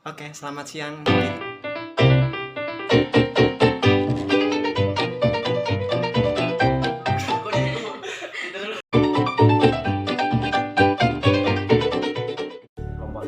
Oke, selamat siang. Kelompok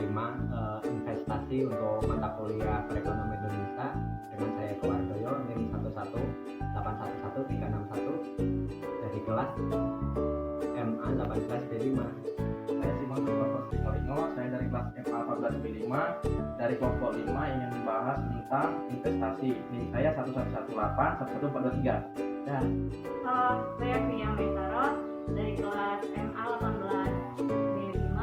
5 investasi untuk mata kuliah perekonomian Indonesia dengan saya Eko Wardoyo, NIM 118113661 dari kelas MA 18B5. Saya Simon Kelompok Limo, saya dari kelas MA 14B5 dari kelompok 5 ingin membahas tentang investasi. NIM saya 111811423. Halo, saya Via Maitaro dari kelas MA 18B5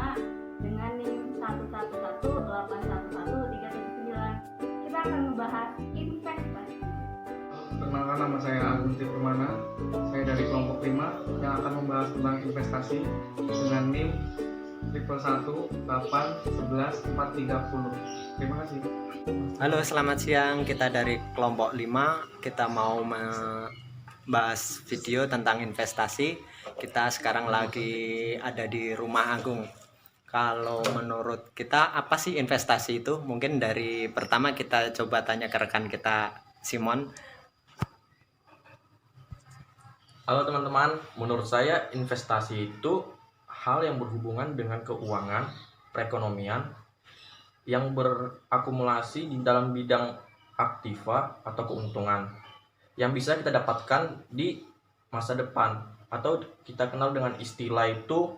dengan NIM 111811139. Kita akan membahas investasi. Perkenalkan, nama saya Agung Permana. Saya dari kelompok 5 yang akan membahas tentang investasi dengan NIM 111811430. Terima kasih. Halo, selamat siang. Kita dari kelompok 5. Kita mau membahas video tentang investasi. Kita sekarang lagi ada di Rumah Agung. Kalau menurut kita apa sih investasi itu? Mungkin dari pertama kita coba tanya ke rekan kita, Simon. Halo teman-teman, menurut saya investasi itu hal yang berhubungan dengan keuangan, perekonomian yang berakumulasi di dalam bidang aktiva atau keuntungan yang bisa kita dapatkan di masa depan, atau kita kenal dengan istilah itu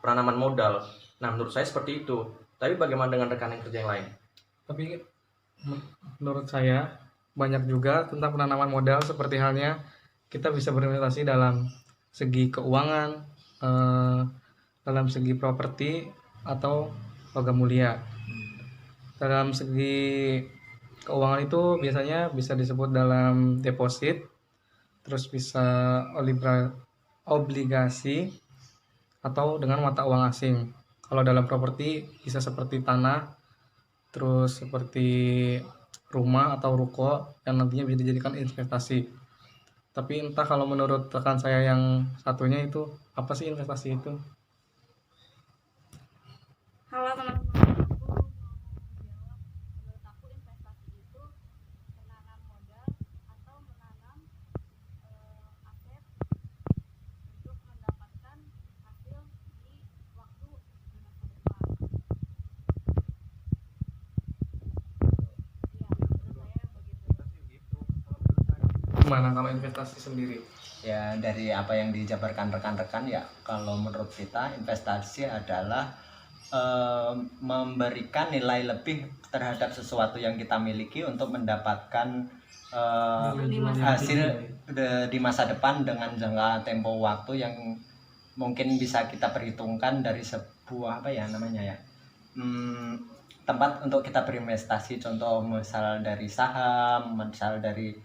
penanaman modal. Nah, menurut saya seperti itu. Tapi bagaimana dengan rekan yang kerja yang lain? Tapi menurut saya banyak juga tentang penanaman modal, seperti halnya kita bisa berinvestasi dalam segi keuangan, dalam segi properti atau logam mulia. Dalam segi keuangan itu biasanya bisa disebut dalam deposit, terus bisa obligasi atau dengan mata uang asing. Kalau dalam properti bisa seperti tanah, terus seperti rumah atau ruko yang nantinya bisa dijadikan investasi. Tapi entah kalau menurut rekan saya yang satunya itu apa sih investasi itu? Halo teman-teman, menurut aku investasi itu menanam modal atau menanam aset untuk mendapatkan hasil di waktu di masa depan. Ya, menurut saya begitu. Gimana kalau investasi sendiri? Ya, dari apa yang dijabarkan rekan-rekan, ya kalau menurut kita investasi adalah memberikan nilai lebih terhadap sesuatu yang kita miliki untuk mendapatkan hasil di masa depan dengan jangka tempo waktu yang mungkin bisa kita perhitungkan dari sebuah tempat untuk kita berinvestasi. Contoh misal dari saham, misal dari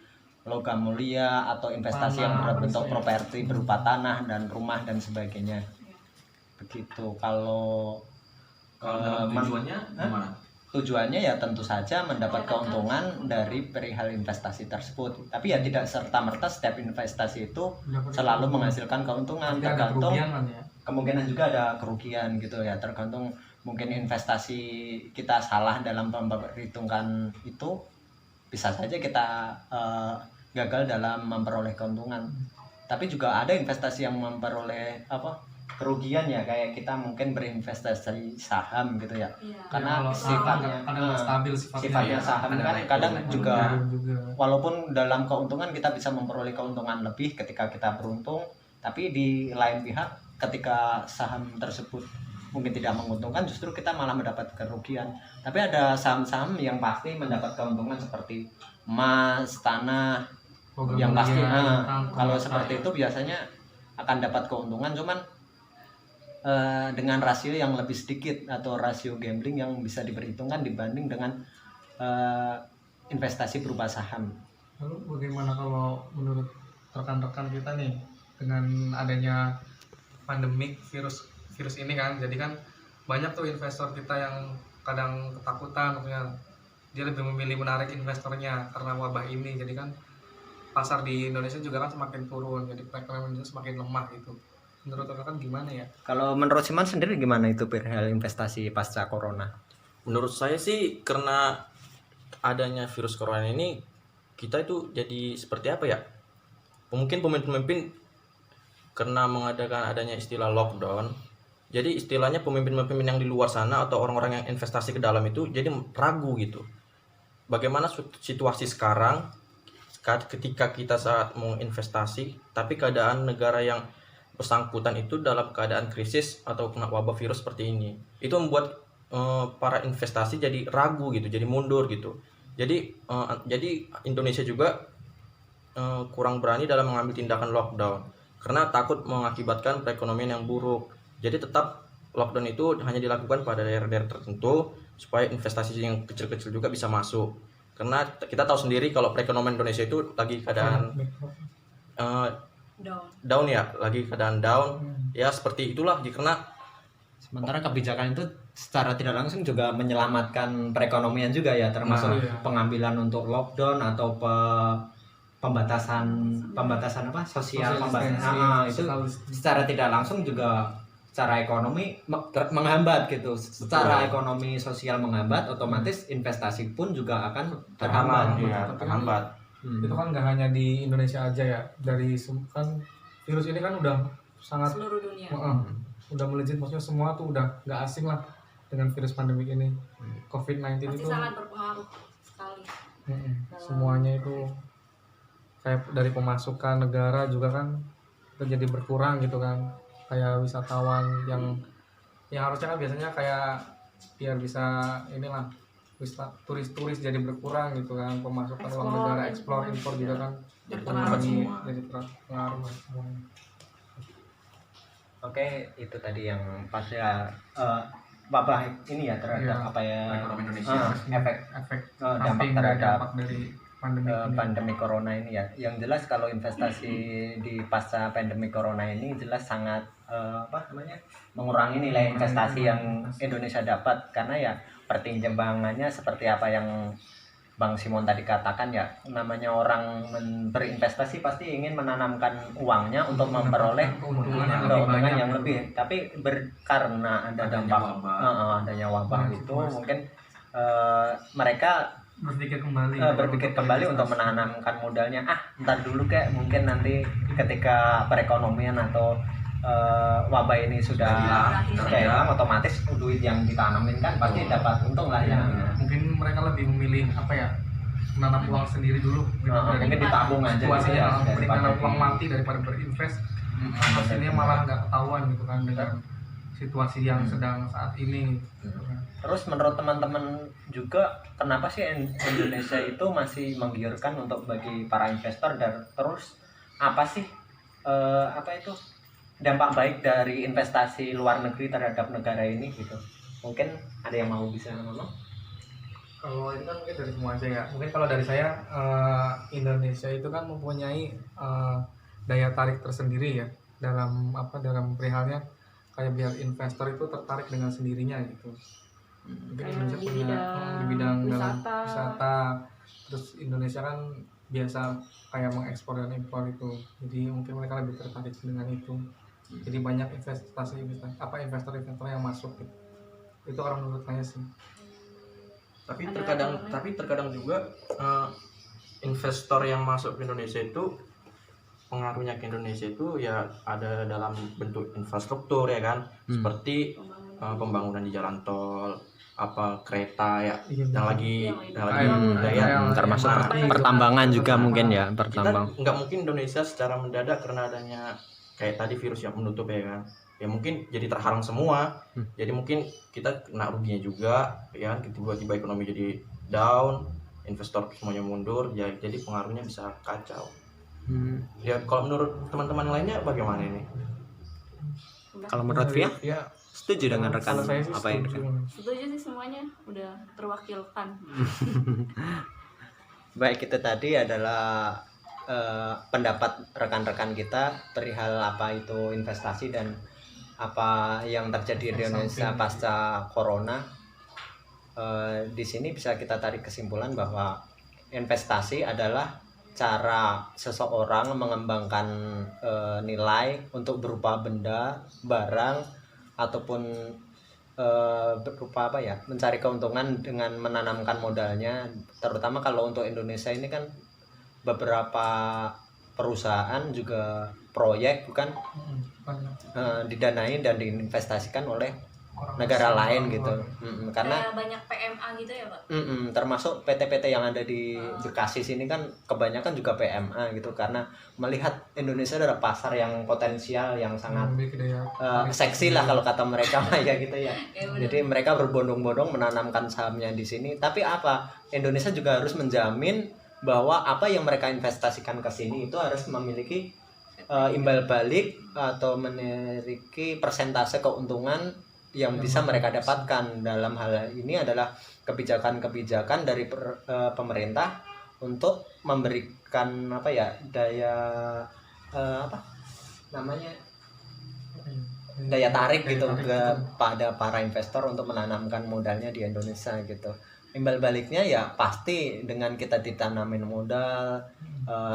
logam mulia, atau investasi yang berbentuk properti berupa tanah dan rumah dan sebagainya. Begitu. Kalau tujuannya gimana? tujuannya ya tentu saja mendapat keuntungan dari perihal investasi tersebut. Tapi ya tidak serta-merta setiap investasi itu selalu menghasilkan keuntungan. Tergantung, kemungkinan juga ada kerugian gitu ya. Tergantung, mungkin investasi kita salah dalam memperhitungkan itu, bisa saja kita gagal dalam memperoleh keuntungan. Tapi juga ada investasi yang memperoleh kerugian ya, kayak kita mungkin berinvestasi saham gitu ya. Karena sifatnya stabil sifatnya saham kan kadang juga walaupun dalam keuntungan kita bisa memperoleh keuntungan lebih ketika kita beruntung, tapi di lain pihak ketika saham tersebut mungkin tidak menguntungkan, justru kita malah mendapat kerugian. Tapi ada saham-saham yang pasti mendapat keuntungan seperti emas, tanah, yang pasti. Kalau seperti itu biasanya akan dapat keuntungan, cuman dengan rasio yang lebih sedikit atau rasio gambling yang bisa diperhitungkan dibanding dengan investasi berupa saham. Lalu bagaimana kalau menurut rekan-rekan kita nih, dengan adanya pandemik virus ini kan, jadi kan banyak tuh investor kita yang kadang ketakutan, maksudnya dia lebih memilih menarik investornya karena wabah ini. Jadi kan pasar di Indonesia juga kan semakin turun, jadi perekonomian Indonesia semakin lemah gitu. Menurut rekan gimana ya? Kalau menurut Simon sendiri gimana itu perihal investasi pasca corona? Menurut saya sih karena adanya virus corona ini kita itu jadi seperti apa ya? Mungkin pemimpin-pemimpin karena mengadakan adanya istilah lockdown. Jadi istilahnya pemimpin-pemimpin yang di luar sana atau orang-orang yang investasi ke dalam itu jadi ragu gitu. Bagaimana situasi sekarang ketika kita saat mau investasi tapi keadaan negara yang bersangkutan itu dalam keadaan krisis atau kena wabah virus seperti ini. Itu membuat para investasi jadi ragu gitu, jadi mundur gitu. Jadi Indonesia juga kurang berani dalam mengambil tindakan lockdown karena takut mengakibatkan perekonomian yang buruk. Jadi tetap lockdown itu hanya dilakukan pada daerah-daerah tertentu supaya investasi yang kecil-kecil juga bisa masuk. Karena kita tahu sendiri kalau perekonomian Indonesia itu lagi keadaan down ya, lagi keadaan down. Ya seperti itulah karena Sementara kebijakan itu secara tidak langsung juga menyelamatkan perekonomian juga ya, termasuk pengambilan untuk lockdown atau pembatasan apa sosial pembatasan itu secara tidak langsung juga secara ekonomi menghambat gitu. Secara ekonomi sosial menghambat, otomatis investasi pun juga akan terhambat. terhambat. Itu kan nggak hanya di Indonesia aja ya, dari kan virus ini kan udah sangat seluruh dunia. udah melejit, maksudnya semua tuh udah nggak asing lah dengan virus pandemik ini. COVID-19 Pasti itu sangat berpengaruh sekali. semuanya itu kayak dari pemasukan negara juga kan terjadi berkurang gitu kan, kayak wisatawan yang harusnya kan biasanya kayak biar bisa inilah turis-turis jadi berkurang gitu kan, pemasukan uang negara, ekspor impor juga kan jadi terpengaruh semuanya. Oke, itu tadi yang pada wabah ini ya terhadap apa ya Ekonomi Indonesia. efek dampak terhadap dari pandemi corona ini ya. Yang jelas kalau investasi di pasca pandemi corona ini jelas sangat mengurangi nilai investasi yang Indonesia dapat, karena ya pertimbangannya seperti apa yang Bang Simon tadi katakan ya, namanya orang berinvestasi pasti ingin menanamkan uangnya untuk memperoleh keuntungan yang lebih. Tapi karena ada dampak adanya wabah itu mungkin mereka berpikir kembali untuk menanamkan modalnya. Ntar dulu kayak mungkin nanti ketika perekonomian atau wabah ini sudah hilang, otomatis duit yang ditanamin kan pasti dapat untung lah ya. Mungkin mereka lebih memilih apa ya, menanam uang sendiri dulu gitu. Mungkin ditabung aja situasinya gitu ya, menanam uang mati daripada berinvest. Hasilnya malah nggak ketahuan gitu kan dengan situasi yang sedang saat ini. Terus menurut teman-teman juga, kenapa sih Indonesia itu masih menggiurkan untuk bagi para investor, dan terus apa sih dampak baik dari investasi luar negeri terhadap negara ini gitu? Mungkin ada yang mau bisa ngomong? Kalau itu kan mungkin dari semua aja ya. Mungkin kalau dari saya, Indonesia itu kan mempunyai daya tarik tersendiri ya dalam perihalnya, kayak biar investor itu tertarik dengan sendirinya gitu. Mungkin Indonesia punya di bidang dalam wisata, terus Indonesia kan biasa kayak mengekspor dan impor itu, jadi mungkin mereka lebih tertarik dengan itu. Jadi banyak investor yang masuk gitu. Itu orang menurut saya sih. Tapi terkadang juga investor yang masuk ke Indonesia itu pengaruhnya ke Indonesia itu ya ada dalam bentuk infrastruktur ya kan, seperti pembangunan di jalan tol, kereta ya, yang lagi termasuk pertambangan juga mungkin ya, pertambang. Kita nggak mungkin Indonesia secara mendadak karena adanya kayak tadi virus yang menutup ya kan, ya mungkin jadi terhalang semua. Jadi mungkin kita kena ruginya juga ya, tiba-tiba ekonomi jadi down, investor semuanya mundur ya, jadi pengaruhnya bisa kacau. Ya kalau menurut teman-teman lainnya bagaimana ini? Kalau menurut Via, setuju dengan rekan apa yang Setuju sih, semuanya udah terwakilkan. Baik, itu tadi adalah pendapat rekan-rekan kita perihal apa itu investasi dan apa yang terjadi di Indonesia pasca corona. Di sini bisa kita tarik kesimpulan bahwa investasi adalah cara seseorang mengembangkan nilai untuk berupa benda, barang, ataupun berupa apa ya, mencari keuntungan dengan menanamkan modalnya, terutama kalau untuk Indonesia ini kan beberapa perusahaan juga proyek bukan Banyak didanai dan diinvestasikan oleh orang negara asing, lain orang gitu. luar. Karena Kayak banyak PMA gitu ya Pak. termasuk PT-PT yang ada di Bekasi sini kan kebanyakan juga PMA gitu, karena melihat Indonesia adalah pasar yang potensial yang sangat Memiliki daya seksi lah kalau kata mereka mah ya gitu ya. Ya, bener. Jadi mereka berbondong-bondong menanamkan sahamnya di sini. Tapi apa? Indonesia juga harus menjamin bahwa apa yang mereka investasikan ke sini itu harus memiliki imbal balik atau memiliki persentase keuntungan yang bisa mereka dapatkan. Dalam hal ini adalah kebijakan-kebijakan dari pemerintah untuk memberikan apa ya, daya apa namanya, daya tarik gitu kepada para investor untuk menanamkan modalnya di Indonesia gitu. Imbal baliknya ya pasti dengan kita ditanamin modal,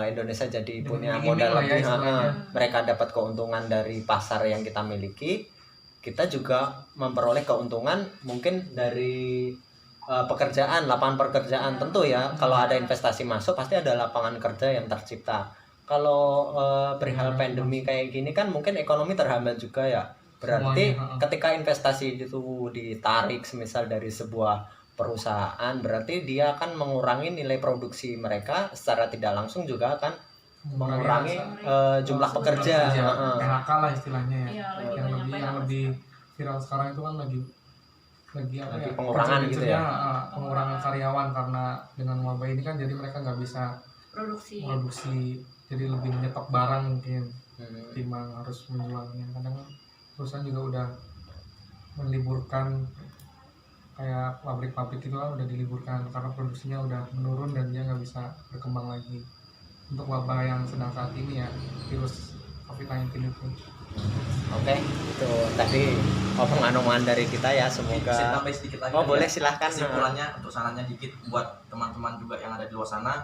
Indonesia jadi punya modal lah ya, lebih, istilahnya. mereka dapat keuntungan dari pasar yang kita miliki, kita juga memperoleh keuntungan mungkin dari pekerjaan, lapangan pekerjaan. Tentu ya, kalau ada investasi masuk pasti ada lapangan kerja yang tercipta. Kalau perihal pandemi kayak gini kan mungkin ekonomi terhambat juga ya. Berarti Semuanya, ketika investasi itu ditarik semisal dari sebuah perusahaan, berarti dia akan mengurangi nilai produksi mereka, secara tidak langsung juga akan mengurangi jumlah pekerja. PHK lah istilahnya ya. Iya, lagi yang banyak lebih PHK lebih viral sekarang itu kan lagi apa Lagi ya, pengurangan gitu ya. pengurangan karyawan karena dengan wabah ini kan, jadi mereka nggak bisa Produksi. produksi, jadi lebih menyetok barang mungkin ketimbang harus menjualnya. Kadang kan perusahaan juga udah meliburkan, kayak pabrik-pabrik itu kan udah diliburkan karena produksinya udah menurun dan dia nggak bisa berkembang lagi untuk wabah yang sedang saat ini ya, virus COVID-19 itu. Oke, itu tadi omongan-omongan dari kita ya, Saya semoga. tambah sedikit lagi. Oh, kali boleh, ya. silahkan. Kesimpulannya untuk sarannya dikit buat teman-teman juga yang ada di luar sana,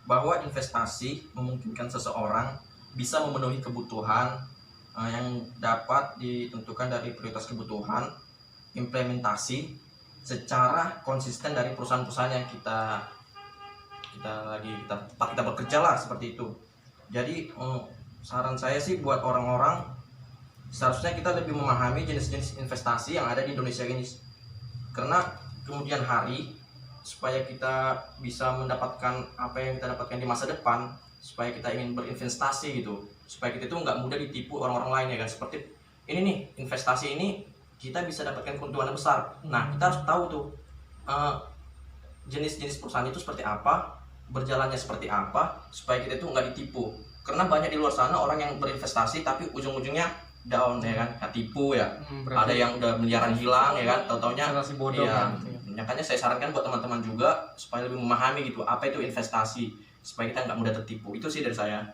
bahwa investasi memungkinkan seseorang bisa memenuhi kebutuhan yang dapat ditentukan dari prioritas kebutuhan, implementasi secara konsisten dari perusahaan-perusahaan yang kita bekerja lah, seperti itu. Jadi saran saya sih buat orang-orang, seharusnya kita lebih memahami jenis-jenis investasi yang ada di Indonesia ini, karena kemudian hari supaya kita bisa mendapatkan apa yang kita dapatkan di masa depan, supaya kita ingin berinvestasi gitu, supaya kita itu nggak mudah ditipu orang-orang lain ya kan. Seperti ini nih, investasi ini kita bisa dapatkan keuntungan yang besar. Nah, kita harus tahu tuh jenis-jenis perusahaan itu seperti apa, berjalannya seperti apa, supaya kita itu nggak ditipu. Karena banyak di luar sana orang yang berinvestasi tapi ujung-ujungnya down ya kan, tipu ya. Ada yang udah miliaran hilang ya kan, tahu-taunya investasi bodong iya. kan, gitu ya. Makanya saya sarankan buat teman-teman juga supaya lebih memahami gitu apa itu investasi, supaya kita nggak mudah tertipu. Itu sih dari saya.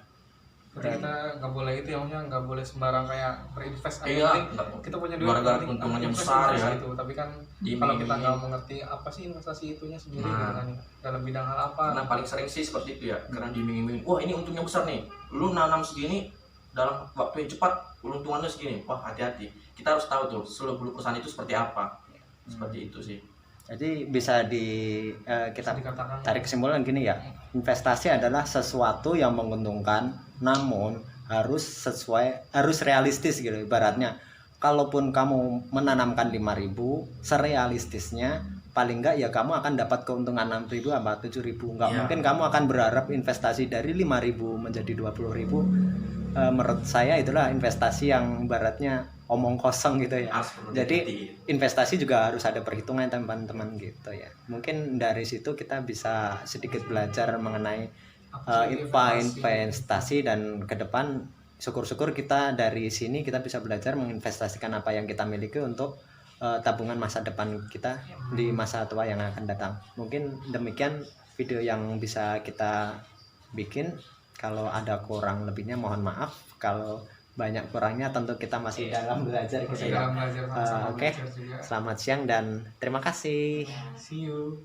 Berarti kita nggak boleh itu ya, maksudnya nggak boleh sembarang kayak berinvest aja. Iya, Penting nggak- kita punya duit, gara-gara penting keuntungannya invest, besar, invest ya. gitu. Tapi kan Diiming-iming. kalau kita nggak mengerti apa sih investasi itunya sendiri gitu kan, dalam bidang hal apa. Karena paling sering sih seperti itu ya, karena diiming-iming, wah ini untungnya besar nih, lu nanam segini dalam waktu yang cepat untungannya segini, wah hati-hati. Kita harus tahu tuh seluruh perusahaan itu seperti apa. Seperti itu sih. Jadi bisa kita Bisa dikatakan tarik kesimpulan gini ya, investasi adalah sesuatu yang menguntungkan, namun harus realistis gitu ibaratnya. Kalaupun kamu menanamkan 5.000, serealistisnya paling enggak ya kamu akan dapat keuntungan 6.000 atau 7.000. Enggak Ya. mungkin kamu akan berharap investasi dari 5.000 menjadi 20.000. Menurut saya itulah investasi yang ibaratnya omong kosong gitu ya. Harus perlu Jadi diperhatiin. investasi juga harus ada perhitungan teman-teman gitu ya. Mungkin dari situ kita bisa sedikit belajar mengenai apa sih investasi, dan ke depan syukur-syukur kita dari sini kita bisa belajar menginvestasikan apa yang kita miliki untuk tabungan masa depan kita di masa tua yang akan datang. Mungkin demikian video yang bisa kita bikin. Kalau ada kurang lebihnya mohon maaf. Kalau banyak kurangnya tentu kita masih dalam belajar gitu masih ya. dalam belajar, sama-sama Oke. belajar juga. Selamat siang dan terima kasih. See you.